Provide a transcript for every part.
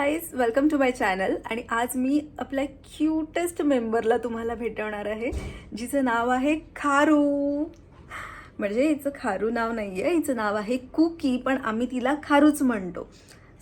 Guys, welcome to my channel. आणि आज मी आपल्या क्यूटेस्ट मेंबरला तुम्हाला भेटवणार आहे, जिचं नाव आहे खारू. म्हणजे हिचं खारू नाव नाही आहे, हिचं नाव आहे कुकी, पण आम्ही तिला खारूच म्हणतो.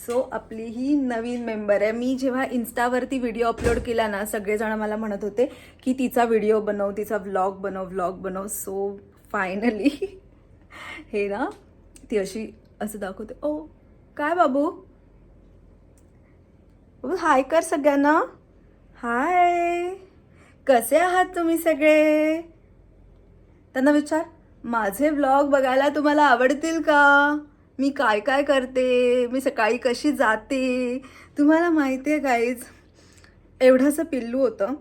सो आपली ही नवीन मेंबर आहे. मी जेव्हा इन्स्टावरती व्हिडिओ अपलोड केला ना, सगळेजण मला म्हणत होते की तिचा व्हिडिओ बनव, तिचा व्लॉग बनव. सो फायनली हे ना, ती अशी असं दाखवते. ओ काय बाबू, हाय कर सगळ्यांना. हाय, कसे आहात तुम्ही सगळे? त्यांना विचार, माझे व्लॉग बघायला तुम्हाला आवडतील का? मी काय काय करते, मी सकाळी कशी जाते. तुम्हाला माहिती आहे गाईज, एवढंसं पिल्लू होतं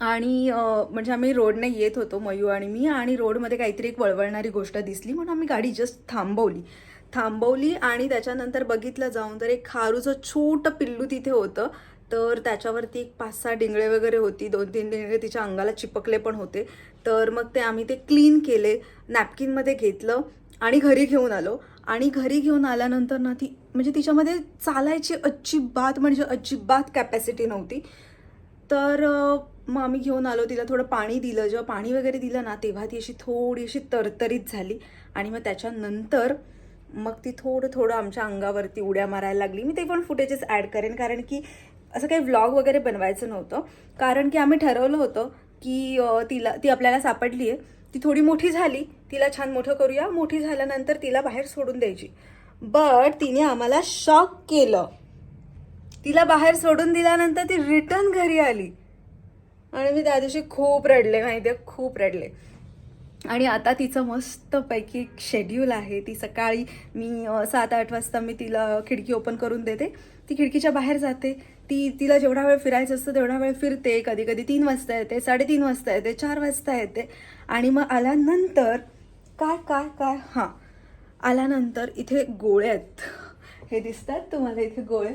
आणि म्हणजे आम्ही रोडने येत होतो, मयू आणि मी, आणि रोडमध्ये काहीतरी एक वळवळणारी गोष्ट दिसली म्हणून आम्ही गाडी जस्ट थांबवली आणि त्याच्यानंतर बघितलं जाऊन तर एक खारूचं छोटं पिल्लू तिथे होतं. तर त्याच्यावरती एक 5-6 डिंगळे वगैरे होती, 2-3 डिंगळे तिच्या अंगाला चिपकले पण होते. तर मग आम्ही ते क्लीन केले, नॅपकिनमध्ये घेतलं आणि घरी घेऊन आलो. आणि घरी घेऊन आल्यानंतर ना, ती म्हणजे तिच्यामध्ये चालायची अजिबात कॅपॅसिटी नव्हती. तर मग आम्ही घेऊन आलो, तिला थोडं पाणी दिलं. जेव्हा पाणी वगैरे दिलं ना, तेव्हा ती अशी थोडीशी तरतरीत झाली. आणि मग त्याच्यानंतर मग ती थोडं आमच्या अंगावरती उड्या मारायला लागली. मी ते पण फुटेजेस ॲड करेन, कारण की असं काही व्लॉग वगैरे बनवायचं नव्हतं. कारण की आम्ही ठरवलं होतं की ती आपल्याला सापडली आहे, ती थोडी मोठी झाली, तिला छान मोठं करूया, मोठी झाल्यानंतर तिला बाहेर सोडून द्यायची. बट तिने आम्हाला शॉक केलं. तिला बाहेर सोडून दिल्यानंतर ती रिटर्न घरी आली आणि मी त्या दिवशी खूप रडले, माहिती आहे, खूप रडले. आणि आता तिचं मस्तपैकी एक शेड्यूल आहे. ती सकाळी मी 7-8 वाजता मी तिला खिडकी ओपन करून देते, ती खिडकीच्या बाहेर जाते. तिला जेवढा वेळ फिरायचं असतं तेवढा वेळ फिरते. कधी कधी 3 वाजता येते, 3:30 वाजता येते, 4 वाजता येते. आणि मग आल्यानंतर काय काय काय हां आल्यानंतर इथे गोळे आहेत, हे दिसतात तुम्हाला इथे गोळे.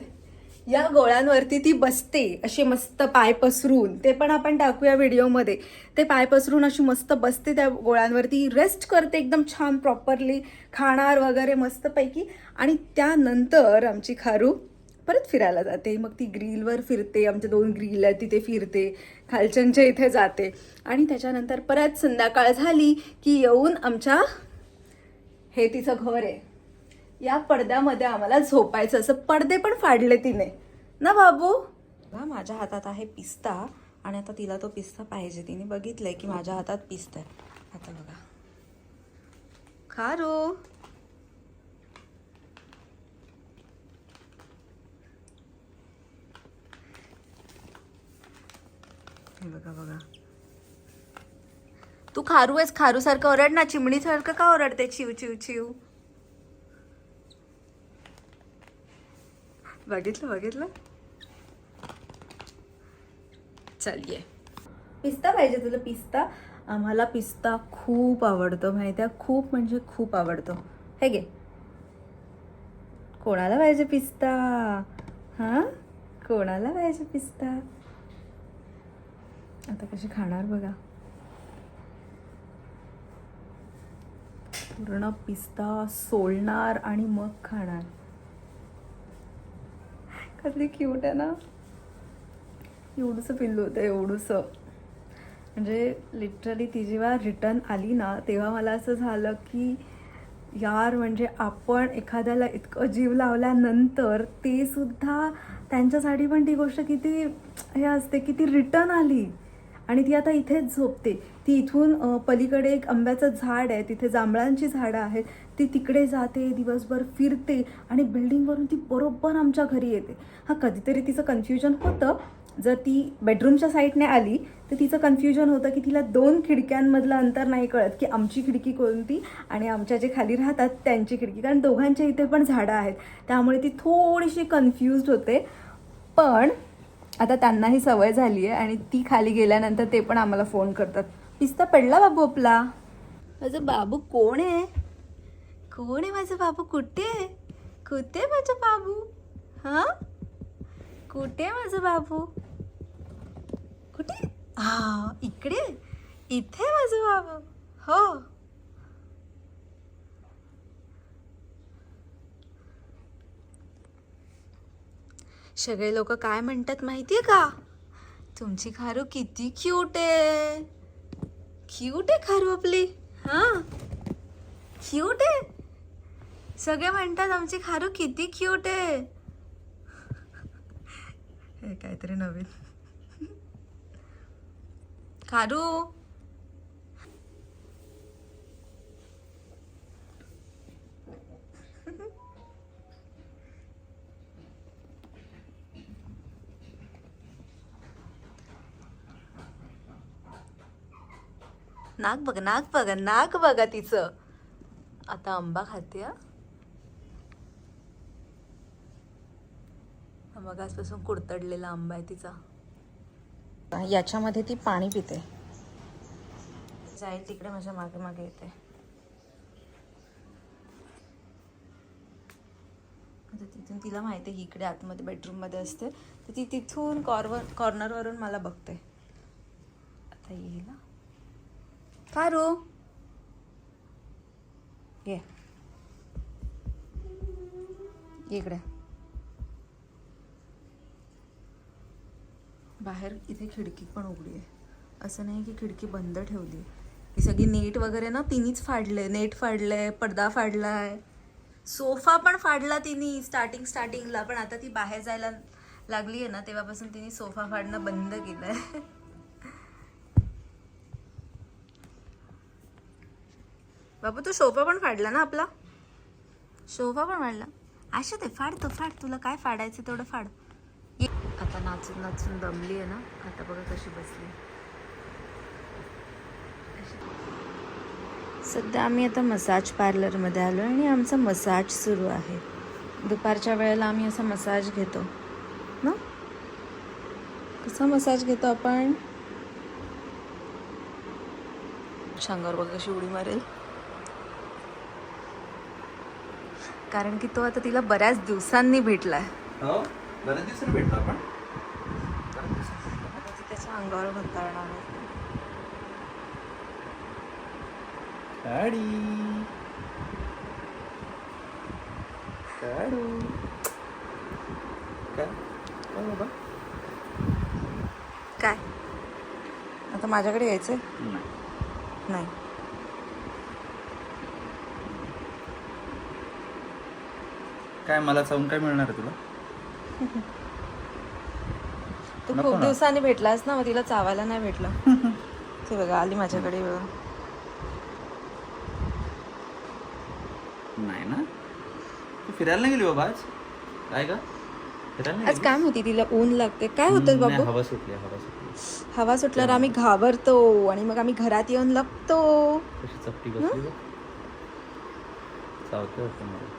या गोळ्यांवरती ती बसते अशी मस्त पाय पसरून, ते पण आपण टाकूया व्हिडिओमध्ये. ते पाय पसरून अशी मस्त बसते त्या गोळ्यांवरती, रेस्ट करते एकदम छान प्रॉपरली, खाणार वगैरे मस्तपैकी. आणि त्यानंतर आमची खारू परत फिरायला जाते. मग ती ग्रिलवर फिरते, आमच्या 2 ग्रिल आहेत तिथे फिरते, खालच्यांच्या इथे जाते. आणि त्याच्यानंतर परत संध्याकाळ झाली की येऊन आमच्या, हे तिचं घर आहे, या पडद्यामध्ये आम्हाला झोपायचं. असं पडदे पण फाडले तिने ना बाबू. माझ्या हातात आहे पिस्ता, आणि आता तिला तो पिस्ता पाहिजे. तिने बघितलंय की माझ्या हातात पिस्ता आहे. आता बघा खारू, बघा तू खारू आहेस, खारू सारखं ओरड ना, चिमणी सारखं का ओरडते चिव चिव चिव. बघितलं. चल ये, पिस्ता पाहिजे तुला, पिस्ता. आम्हाला पिस्ता खूप आवडतो, माहिती आहे, खूप म्हणजे खूप आवडतो. हे घे, कोणाला पाहिजे पिस्ता? हां, कोणाला पाहिजे पिस्ता? आता कशी खाणार बघा, पूर्ण पिस्ता सोलणार आणि मग खाणार. कसली क्यूट आहे ना. एवढंसं पिल्लू होतं, एवढंसं. म्हणजे लिटरली ती जेव्हा रिटर्न आली ना, तेव्हा मला असं झालं की यार, म्हणजे आपण एखाद्याला इतकं जीव लावल्यानंतर ते सुद्धा, त्यांच्यासाठी पण ती गोष्ट किती हे असते की ती रिटर्न आली आणि ती आता इथेच झोपते. ती इथून पलीकडे एक आंब्याचं झाड आहे, तिथे जांभळांची झाडं आहेत, ती तिकडे जाते, दिवसभर फिरते आणि बिल्डिंगवरून ती बरोबर आमच्या घरी येते. हां, कधीतरी तिचं कन्फ्युजन होतं, जर ती बेडरूमच्या साईडने आली तर तिचं कन्फ्युजन होतं की तिला 2 खिडक्यांमधलं अंतर नाही कळत की आमची खिडकी कोणती आणि आमच्या जे खाली राहतात त्यांची खिडकी, कारण दोघांच्या इथे पण झाडं आहेत, त्यामुळे ती थोडीशी कन्फ्युज्ड होते. पण आता त्यांनाही सवय झाली आहे आणि ती खाली गेल्यानंतर ते पण आम्हाला फोन करतात, पिस्ता पडला बाबू आपला. माझं बाबू कोण आहे? कोण आहे माझं बाबू? कुठे माझं बाबू? हां, कुठे माझं बाबू? कुठे? इकडे, इथे माझं बाबू. हो, सगळे लोक काय म्हणतात माहितीये का? तुमची खारू किती क्यूट आहे. क्यूट आहे खारू आपली. हा क्यूट आहे. सगळे म्हणतात आमची खारू किती क्यूट आहे. हे काहीतरी नवीन. खारू नाक बघ, नाक बघा, नाक बघा तिचं. आता आंबा खाते. मगासपासून कुडतडलेला आंबा आहे तिचा. याच्यामध्ये ती पाणी पिते. जाईल तिकडे माझ्या मागे मागे येते. आता तिथून तिला माहिती आहे इकडे आतमध्ये बेडरूम मध्ये असते, तर ती तिथून कॉर्नरवरून मला बघते. आता येईल खारू, ये इकडे. बाहेर इथे खिडकी पण उघडी आहे. असं नाही की खिडकी बंद ठेवली. ही सगळी नेट वगैरे ना तिनीच फाडले. नेट फाडले, पडदा फाडलाय, सोफा पण फाडला तिने स्टार्टिंगला. पण आता ती बाहेर जायला लागली आहे ना, तेव्हापासून तिने सोफा फाडणं बंद केलंय. बाबू तू सोफा पण फाडला ना आपला. सोफा पण फाडला. अशा ते फाड, तो फाड, तुला काय फाडायचं तेवढं फाड. आता नाचून नाचून दमली आहे ना. आता बघा कशी बसली. सध्या आम्ही आता मसाज पार्लरमध्ये आलो आणि आमचा मसाज सुरू आहे. दुपारच्या वेळेला आम्ही असा मसाज घेतो ना. कसा मसाज घेतो आपण. शांगावर बघा कशी उडी मारेल. कारण की तो आता तिला बऱ्याच दिवसांनी भेटलाय. हो, बऱ्याच दिवसांनी भेटलो आपण. ती त्याच्या अंगावर घंटाळणार आहे. काय आता माझ्याकडे यायचंय. नाही काय मला चावून काय मिळणार आहे तुला. तू खूप दिवसांनी भेटलास ना, मग तिला चावायला नाही भेटलं. ते बघा आली माझ्याकडे. नाही ना, तू फिरायला नाही गेली बाबा आज. काय का फिरायला आज काय होती तिला ऊन लागते. काय होतं बाबू. हवा सुटली. हवा सुटल्यावर आम्ही घाबरतो आणि मग आम्ही घरात येऊन लपतो. कशी चपटी बसली. चावते वाटतं मला.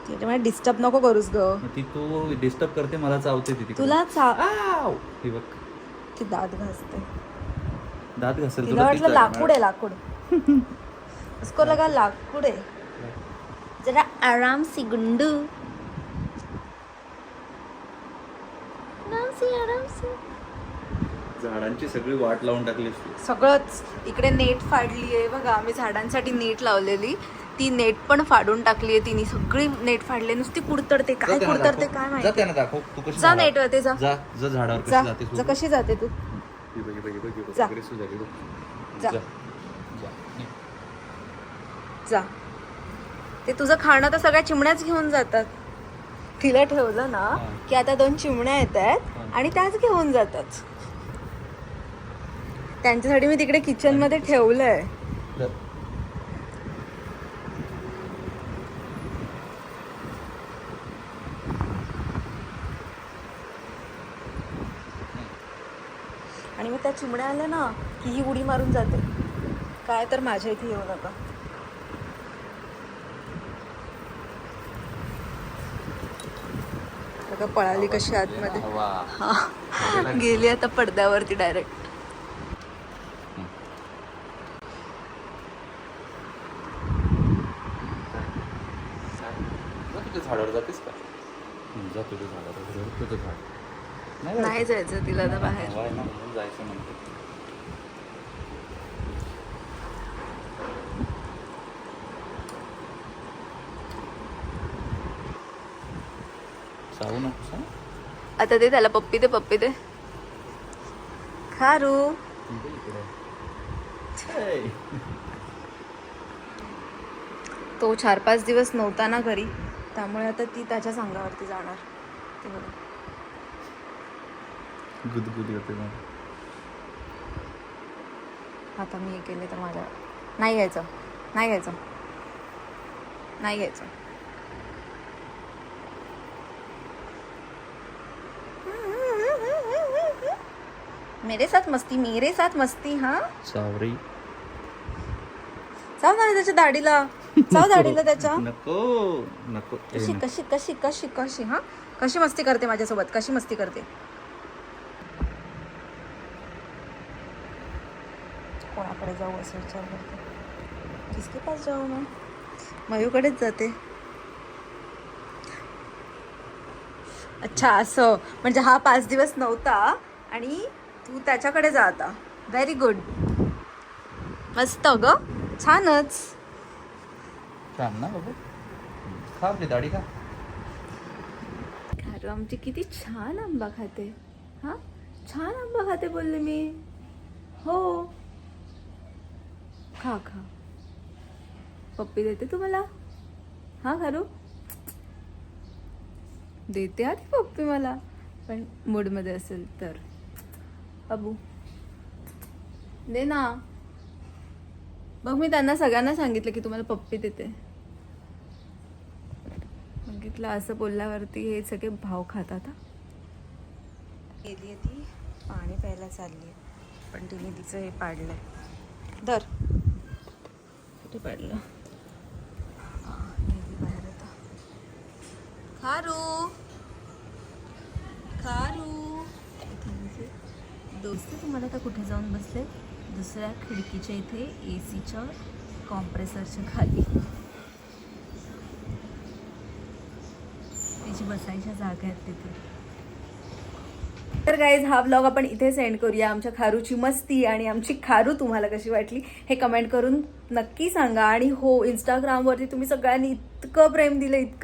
त्याच्यामुळे डिस्टर्ब नको करूस ग. ती तू डिस्टर्ब करते, मला चावते ती. तुला ही बघ ती दात घासते. दात घासेल. तिला वाटलं लाकूड आहे. लाकूड उसको लगा लाकूड आहे. जरा आराम से गुंडू. आराम से. झाडांची सगळी वाट लावून टाकली. सगळंच इकडे नेट फाडली आहे बघा. आम्ही झाडांसाठी नेट लावलेली, ती नेट पण फाडून टाकली आहे तिने. सगळी नेट फाडली. नुसती कुडतडते. काय कुडतडते काय माहिती. दाखव तू कशी. जा नेट वरती जा. जा झाडावर कशी जाते. जा कशी जाते तू. जा. जा. जा. ते तुझं खाणं तर सगळ्या चिमण्याच घेऊन जातात. तिला ठेवलं ना की आता 2 चिमण्या येत आहेत आणि त्याच घेऊन जातात. त्यांच्यासाठी मी तिकडे किचन मध्ये ठेवलंय. आणि मग त्या चिमण्या आल्या ना की ही उडी मारून जाते. काय तर माझ्या इथे येऊ नका. बघा पळाली कशी आतमध्ये. हा गेली आता पडद्यावरती डायरेक्ट. झाडावर जातेस का. जा तुझ्या झाडावर. तुझं झाड नाही जायचं तिला आता बाहेर. जायचं म्हणते. चावू नकोस हा. आता दे त्याला पप्पी दे खारू. इकडे. हे. तो 4-5 दिवस नव्हता ना घरी, त्यामुळे आता ती त्याच्या संघावरती जाणार. ते बघा. गुदगुदी होते मग. आता मी हे केले तर माझ्या नाही घ्यायचं. मेरे साथ मस्ती हाँ. सॉरी. चाव ना त्याच्या दाढीला त्याच्या. नको कशी हा कशी मस्ती करते माझ्यासोबत, कशी मस्ती करते. कोणाकडे जाऊ असं विचार करते. किसके पास जाऊ ना. मयूकडेच जाते. अच्छा असं म्हणजे हा 5 दिवस नव्हता आणि तू त्याच्याकडे जा आता. Very good. मस्त ग, छानच. छान ना बाबा. खा आपली दाढी खा. खारू आमची किती छान आंबा खाते. हा छान आंबा खाते बोलले मी. हो खा पप्पी देते तुम्हाला. हा खारू देते आधी पप्पी मला, पण मूडमध्ये असेल तर. अबू दे ना. बघ मी त्यांना सगळ्यांना सांगितलं की तुम्हाला पप्पी देते. सांगितलं असं बोलल्यावरती हे सगळे भाव खातात. गेली आहे ती पाणी प्यायला चालली आहे, पण तिने तिचं हे पाडलंय. धर कुठे पाडलं. गेली बाहेर आता. खारू दोस्त तुम्हाला आता कुठे जाऊन बसले. दुसऱ्या खिडकीच्या इथे एसीच्या कॉम्प्रेसरच्या खाली. त्याची बसायच्या जागा आहेत तिथे. तर गाईज हा व्लॉग आपण इथे सेंड करूया. आमच्या खारूची मस्ती आणि आमची खारू तुम्हाला कशी वाटली हे कमेंट करून नक्की सांगा. आणि हो, इंस्टाग्रामवरती तुम्ही सगळ्यांनी इतकं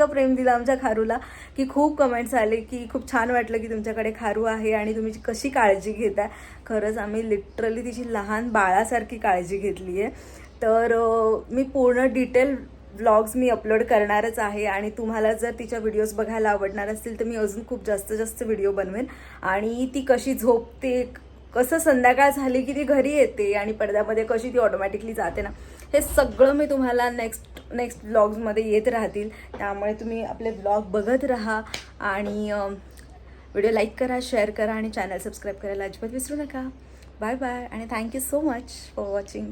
प्रेम दिलं आमच्या खारूला की खूप कमेंट्स आले की खूप छान वाटलं की तुमच्याकडे खारू आहे आणि तुम्ही कशी काळजी घेताय. खरंच आम्ही लिटरली तिची लहान बाळासारखी काळजी घेतली आहे. तर मी पूर्ण डिटेल व्लॉग्स मी अपलोड करणारच आहे आणि तुम्हाला जर तिच्या व्हिडिओज बघायला आवडणार असतील तर मी अजून खूप जास्त व्हिडिओ बनवेन. आणि ती कशी झोपते, कसं संध्याकाळ झाली की ती घरी येते आणि पडद्यामध्ये कशी ती ऑटोमॅटिकली जाते ना, हे सगळं मी तुम्हाला नेक्स्ट व्लॉग्समध्ये येत राहतील. त्यामुळे तुम्ही आपले व्लॉग बघत राहा आणि व्हिडिओ लाईक करा, शेअर करा आणि चॅनल सबस्क्राईब करायला अजिबात विसरू नका. बाय बाय आणि thank you so much for watching.